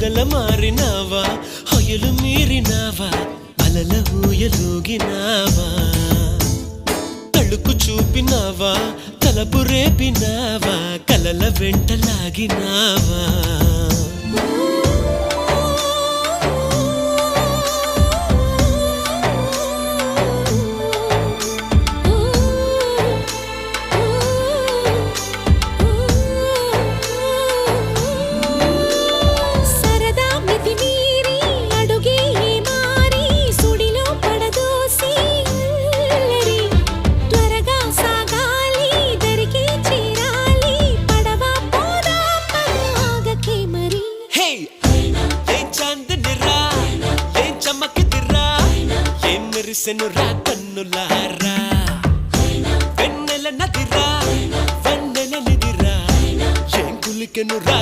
మొగల మారినావా హొయలు మీరినావా అలల ఊయలూగినావా తళుకు చూపినావా తలపు రేపినావా కలల వెంటలాగినావా మెరిసెనురా కన్నులారా వెన్నెల నదిరా వెన్నెల నిదిరా ఏం కులికెనురా